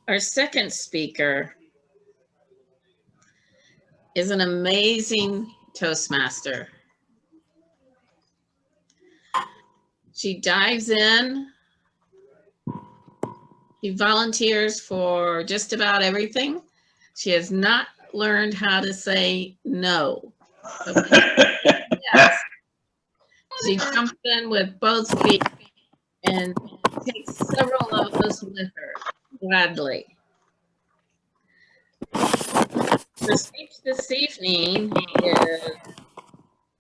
Our second speaker is an amazing Toastmaster. She dives in. She volunteers for just about everything. She has not learned how to say no. Yes. She jumps in with both feet and takes several of us with her, gladly. The speech this evening is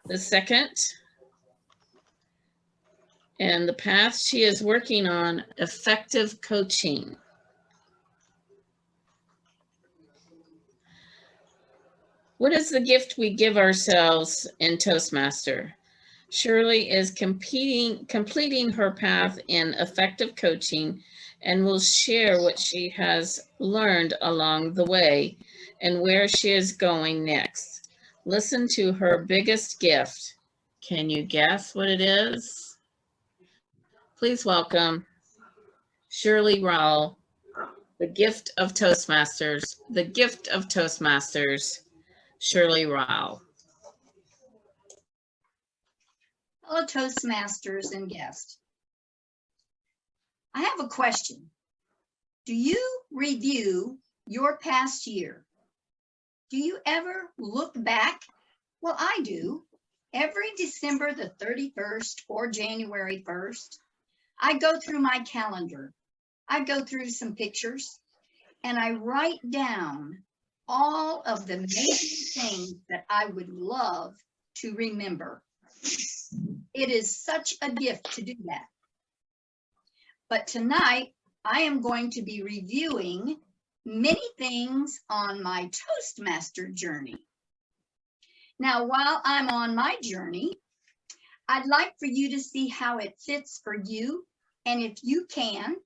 the second, and the path she is working on, effective coaching. What is the gift we give ourselves in Toastmaster? Shirley is completing her path in effective coaching and will share what she has learned along the way and where she is going next. Listen to her biggest gift. Can you guess what it is? Please welcome Shirley Rowell, the gift of Toastmasters, the gift of Toastmasters, Shirley Rowell. Hello, Toastmasters and guests. I have a question. Do you review your past year? Do you ever look back? Well, I do. Every December the 31st or January 1st, I go through my calendar. I go through some pictures and I write down all of the major things that I would love to remember. It is such a gift to do that. But tonight, I am going to be reviewing many things on my Toastmaster journey. Now, while I'm on my journey, I'd like for you to see how it fits for you. And if you can,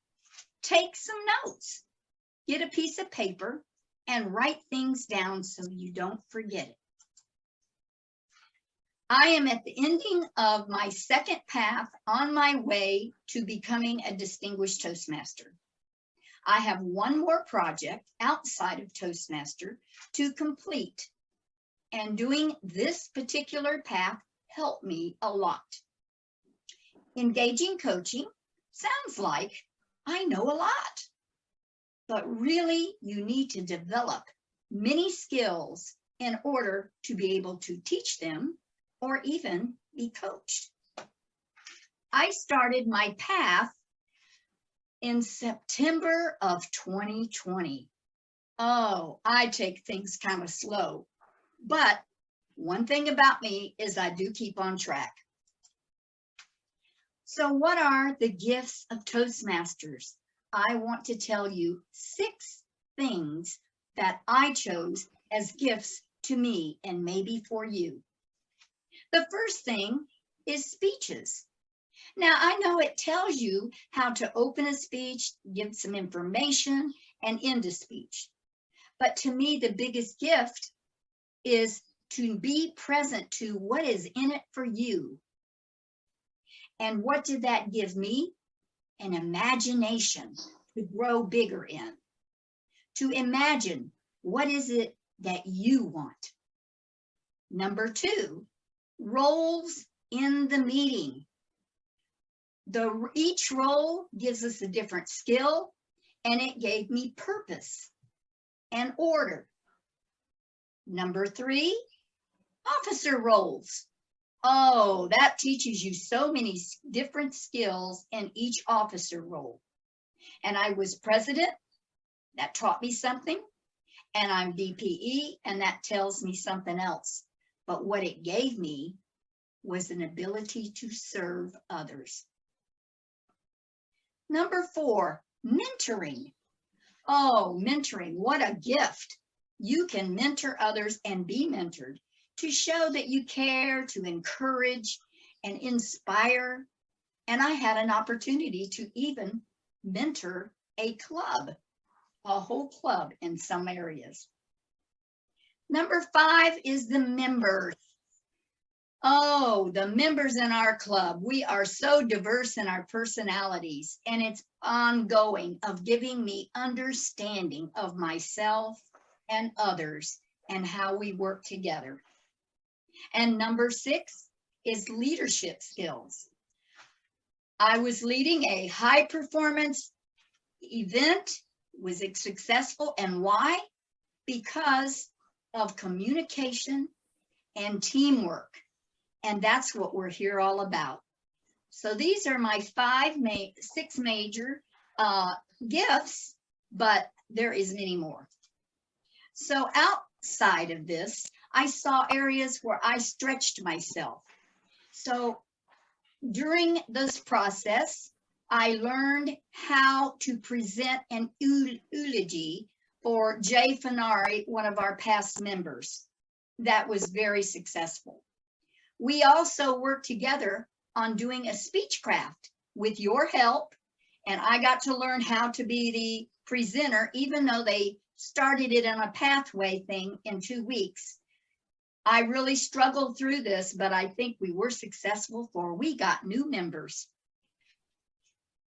take some notes. Get a piece of paper and write things down so you don't forget it. I am at the ending of my second path on my way to becoming a Distinguished Toastmaster. I have one more project outside of Toastmaster to complete, and doing this particular path helped me a lot. Engaging coaching sounds like I know a lot, but really you need to develop many skills in order to be able to teach them or even be coached. I started my path in September of 2020. Oh, I take things kind of slow, but one thing about me is I do keep on track. So what are the gifts of Toastmasters? I want to tell you 6 things that I chose as gifts to me and maybe for you. The first thing is speeches. Now, I know it tells you how to open a speech, give some information, and end a speech. But to me, the biggest gift is to be present to what is in it for you. And what did that give me? An imagination to grow bigger in. To imagine, what is it that you want? Number 2, roles in the meeting. Each role gives us a different skill, and it gave me purpose and order. Number 3, officer roles. Oh, that teaches you so many different skills in each officer role. And I was president, that taught me something, and I'm DPE, and that tells me something else. But what it gave me was an ability to serve others. Number 4, mentoring. Oh, mentoring, what a gift. You can mentor others and be mentored to show that you care, to encourage and inspire. And I had an opportunity to even mentor a club, a whole club in some areas. Number 5 is the members. Oh, the members in our club, we are so diverse in our personalities, and it's ongoing of giving me understanding of myself and others and how we work together. And number 6 is leadership skills. I was leading a high performance event. Was it successful? And why? Because of communication and teamwork. And that's what we're here all about. So these are my 6 major gifts, but there is many more. So outside of this, I saw areas where I stretched myself. So during this process, I learned how to present an eulogy for Jay Fenari, one of our past members. That was very successful. We also worked together on doing a speech craft with your help, and I got to learn how to be the presenter, even though they started it on a pathway thing in 2 weeks. I really struggled through this, but I think we were successful, for we got new members.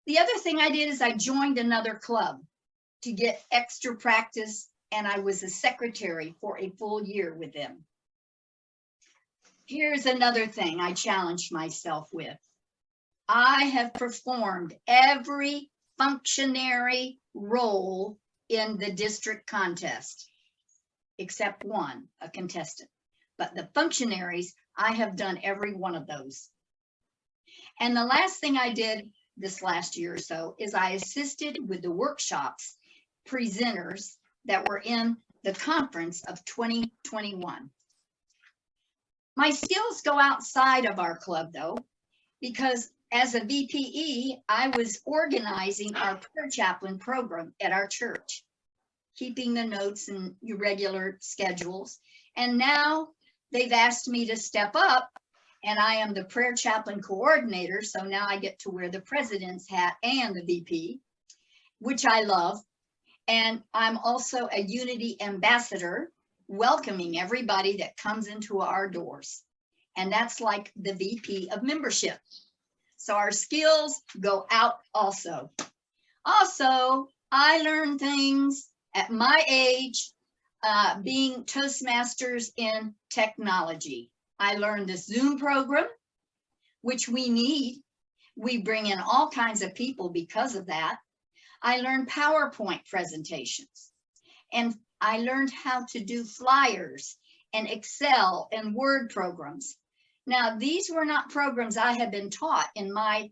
The other thing I did is I joined another club to get extra practice, and I was a secretary for a full year with them. Here's another thing I challenged myself with. I have performed every functionary role in the district contest, except one, a contestant. But the functionaries, I have done every one of those. And the last thing I did this last year or so is I assisted with the workshops presenters that were in the conference of 2021. My skills go outside of our club though, because as a VPE, I was organizing our prayer chaplain program at our church, keeping the notes and regular schedules. And now they've asked me to step up, and I am the prayer chaplain coordinator. So now I get to wear the president's hat and the VP, which I love. And I'm also a unity ambassador, welcoming everybody that comes into our doors. And that's like the VP of membership. So our skills go out also. Also, I learned things at my age, being Toastmasters in technology. I learned the Zoom program, which we need. We bring in all kinds of people because of that. I learned PowerPoint presentations, and I learned how to do flyers and Excel and Word programs. Now, these were not programs I had been taught in my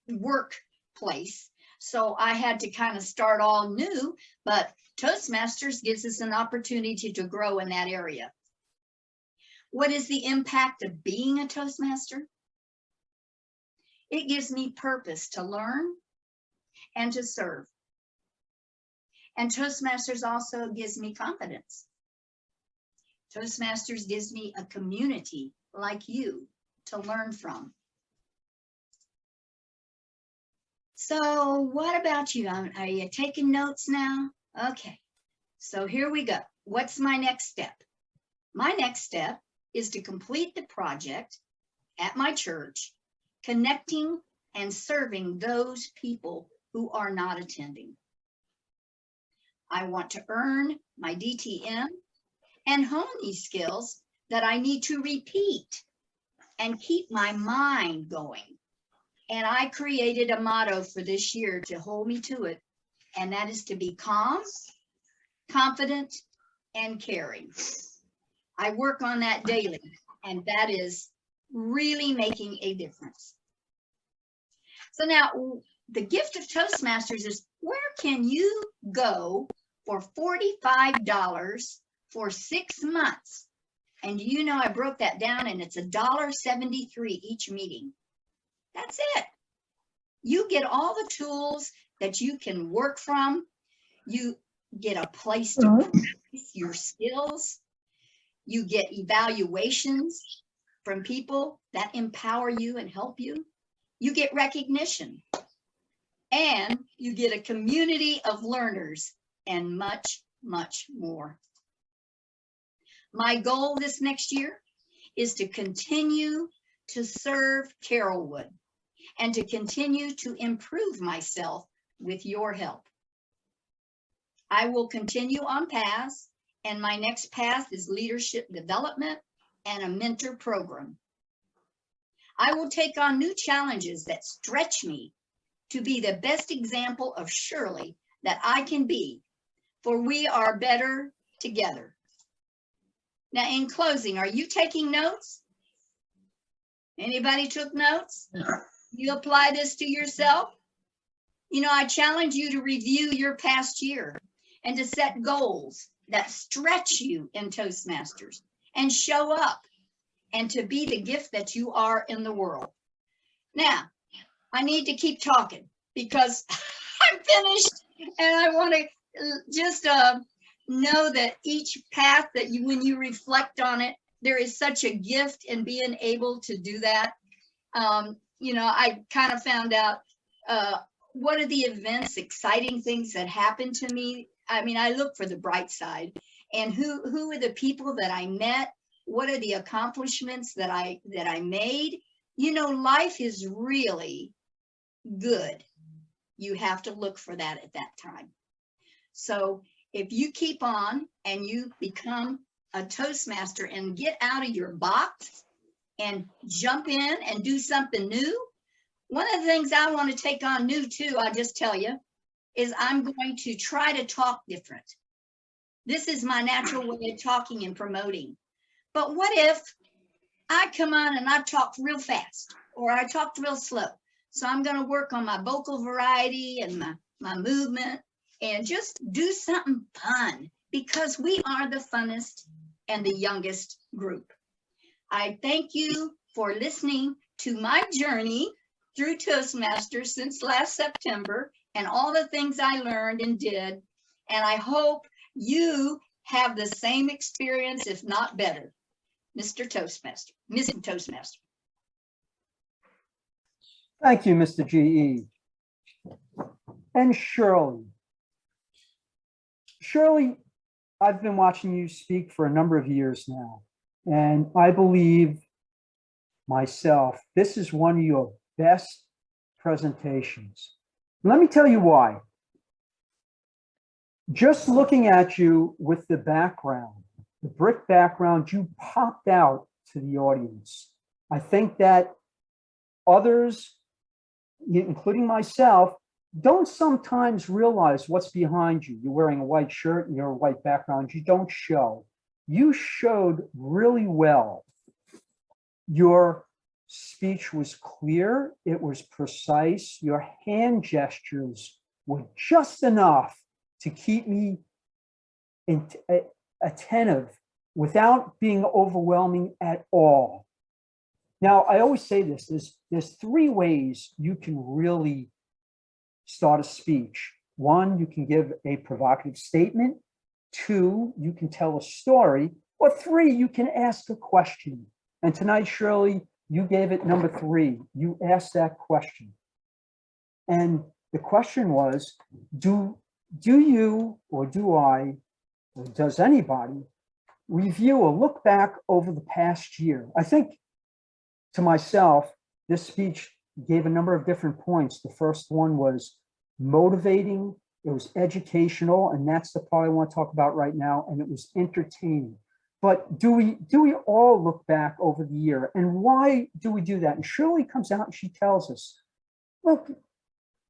workplace, so I had to kind of start all new, but Toastmasters gives us an opportunity to grow in that area. What is the impact of being a Toastmaster? It gives me purpose to learn and to serve. And Toastmasters also gives me confidence. Toastmasters gives me a community like you to learn from. So what about you? Are you taking notes now? Okay, so here we go. What's my next step? My next step is to complete the project at my church, connecting and serving those people who are not attending. I want to earn my DTM and hone these skills that I need to repeat and keep my mind going. And I created a motto for this year to hold me to it, and that is to be calm, confident, and caring. I work on that daily, and that is really making a difference. So now, the gift of Toastmasters is, where can you go for $45 for 6 months? And you know, I broke that down, and it's $1.73 each meeting. That's it. You get all the tools that you can work from. You get a place to practice your skills. You get evaluations from people that empower you and help you. You get recognition. And you get a community of learners and much, much more. My goal this next year is to continue to serve Carrollwood and to continue to improve myself with your help. I will continue on paths, and my next path is leadership development and a mentor program. I will take on new challenges that stretch me to be the best example of Shirley that I can be, for we are better together. Now, in closing, are you taking notes? Anybody took notes? You apply this to yourself? You know, I challenge you to review your past year and to set goals that stretch you in Toastmasters and show up and to be the gift that you are in the world. Now, I need to keep talking because I'm finished, and I want to just know that each path that you, when you reflect on it, there is such a gift in being able to do that. You know, I kind of found out what are the events, exciting things that happened to me. I mean, I look for the bright side, and who are the people that I met? What are the accomplishments that I made? You know, life is really good. You have to look for that at that time. So if you keep on and you become a Toastmaster and get out of your box and jump in and do something new, one of the things I want to take on new too, I'll just tell you, is I'm going to try to talk different. This is my natural way of talking and promoting. But what if I come on and I talk real fast, or I talked real slow? So I'm going to work on my vocal variety and my movement and just do something fun, because we are the funnest and the youngest group. I thank you for listening to my journey through Toastmasters since last September and all the things I learned and did. And I hope you have the same experience, if not better. Mr. Toastmaster, Mrs. Toastmaster. Thank you, Mr. GE. And Shirley. Shirley, I've been watching you speak for a number of years now, and I believe myself, this is one of your best presentations. Let me tell you why. Just looking at you with the background, the brick background, you popped out to the audience. I think that others, including myself, don't sometimes realize what's behind you. You're wearing a white shirt and you're a white background. You don't show. You showed really well. Your speech was clear. It was precise. Your hand gestures were just enough to keep me attentive without being overwhelming at all. Now, I always say this, there's three ways you can really start a speech. One, you can give a provocative statement. Two, you can tell a story. Or three, you can ask a question. And tonight, Shirley, you gave it number three. You asked that question. And the question was, do you, or do I, or does anybody review or look back over the past year? I think to myself, this speech gave a number of different points. The first one was motivating, it was educational, and that's the part I want to talk about right now, and it was entertaining. But do we all look back over the year? And why do we do that? And Shirley comes out and she tells us, look,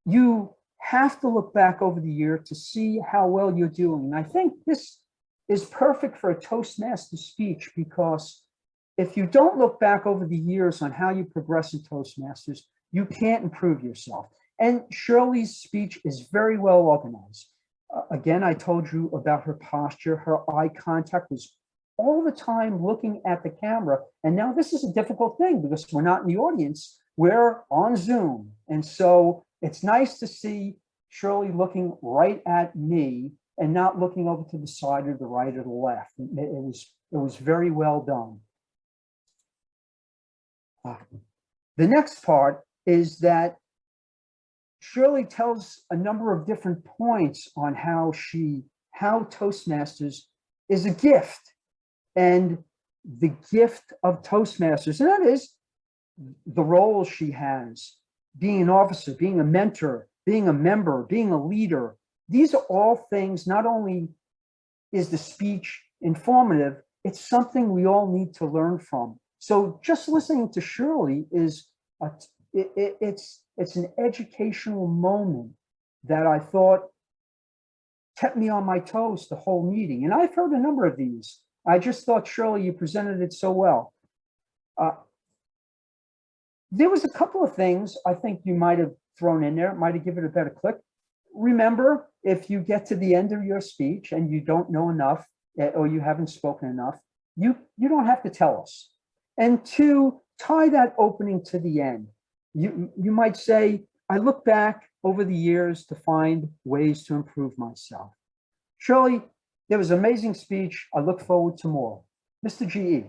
you have to look back over the year to see how well you're doing. And I think this is perfect for a Toastmaster speech, because if you don't look back over the years on how you progress in Toastmasters, you can't improve yourself. And Shirley's speech is very well organized. Again, I told you about her posture. Her eye contact was all the time looking at the camera. And now this is a difficult thing because we're not in the audience. We're on Zoom. And so it's nice to see Shirley looking right at me and not looking over to the side or the right or the left. It was very well done. The next part is that Shirley tells a number of different points on how Toastmasters is a gift. And the gift of Toastmasters, and that is the role she has, being an officer, being a mentor, being a member, being a leader. These are all things, not only is the speech informative, it's something we all need to learn from. So just listening to Shirley is, it's an educational moment that I thought kept me on my toes the whole meeting. And I've heard a number of these. I just thought, Shirley, you presented it so well. There was a couple of things I think you might have thrown in there, might have given it a better click. Remember, if you get to the end of your speech and you don't know enough, or you haven't spoken enough, you don't have to tell us. And two, tie that opening to the end. You might say, I look back over the years to find ways to improve myself. Shirley, there was an amazing speech. I look forward to more. Mr. GE.